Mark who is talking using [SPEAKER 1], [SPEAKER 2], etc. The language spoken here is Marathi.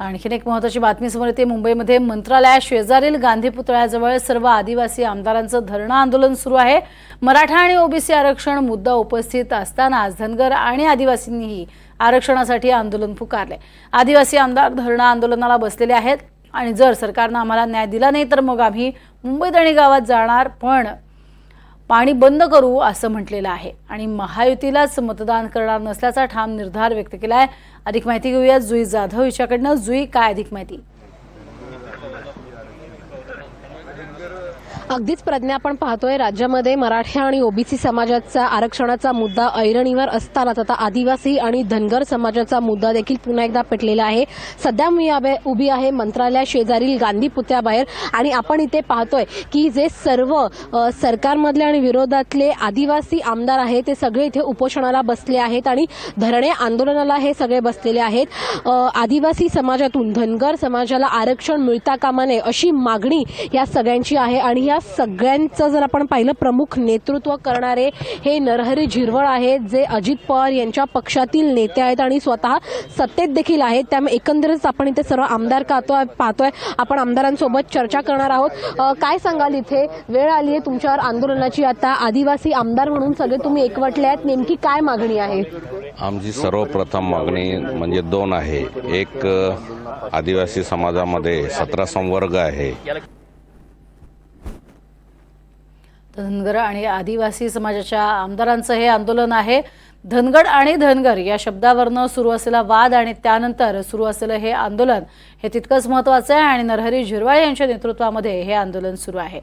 [SPEAKER 1] आणखीन एक महत्त्वाची बातमी समोर येते। मुंबईमध्ये मंत्रालया शेजारील गांधी पुतळ्याजवळ सर्व आदिवासी आमदारांचं धरणं आंदोलन सुरू आहे। मराठा आणि ओबीसी आरक्षण मुद्दा उपस्थित असतानाच धनगर आणि आदिवासींनीही आरक्षणासाठी आंदोलन पुकारले। आदिवासी आमदार धरणं आंदोलनाला बसलेले आहेत आणि जर सरकारने आम्हाला न्याय दिला नाही तर मग आम्ही मुंबईत आणि गावात जाणार, पण पाणी बंद करू असं म्हटलेलं आहे आणि महायुतीलाच मतदान करणार नसल्याचा ठाम निर्धार व्यक्त केला आहे। अधिक माहिती घेऊया जुई जाधव हिच्याकडनं। जुई, काय अधिक माहिती?
[SPEAKER 2] अगदीच प्रज्ञा, आपण पाहतोय राज्यामध्ये मराठा आणि ओबीसी समाजाचा आरक्षणाचा मुद्दा ऐरणीवर असतानाच आता आदिवासी आणि धनगर समाजाचा मुद्दा देखील पुन्हा एकदा पेटलेला आहे। सध्या मी उभी आहे मंत्रालया शेजारील गांधी पुतळ्याबाहेर आणि आपण इथे पाहतोय की जे सर्व सरकारमधले आणि विरोधातले आदिवासी आमदार आहेत ते सगळे इथे उपोषणाला बसले आहेत आणि धरणे आंदोलनाला हे सगळे बसलेले आहेत। आदिवासी समाजातून धनगर समाजाला आरक्षण मिळता कामा नये अशी मागणी या सगळ्यांची आहे आणि या सगळ्यांचं जर आपण पाहिलं प्रमुख नेतृत्व करणारे हे नरहरी झिरवळ आहेत, जे अजित पवार यांच्या पक्षातील नेते आहेत आणि स्वतः सत्तेत देखील आहेत। त्यामुळे एकंदरीत आपण इथे सर्व आमदार पाहतोय। आपण आमदारांसोबत चर्चा करणार आहोत। काय सांगाल, इथे वेळ आली आहे तुमच्यावर आंदोलनाची, आता आदिवासी आमदार म्हणून सगळे तुम्ही एकवटले आहेत, नेमकी काय मागणी आहे?
[SPEAKER 3] आमची सर्वप्रथम मागणी म्हणजे दोन आहे। एक, आदिवासी समाजामध्ये 17 संवर्ग आहे।
[SPEAKER 1] धनगर आणि आदिवासी समाजाच्या आमदारांचं हे आंदोलन आहे। धनगड आणि धनगर या शब्दावरनं सुरू असलेला वाद आणि त्यानंतर सुरू असलेलं हे आंदोलन हे तितकंच महत्त्वाचं आहे आणि नरहरी झिरवळ यांच्या नेतृत्वामध्ये हे आंदोलन सुरू आहे।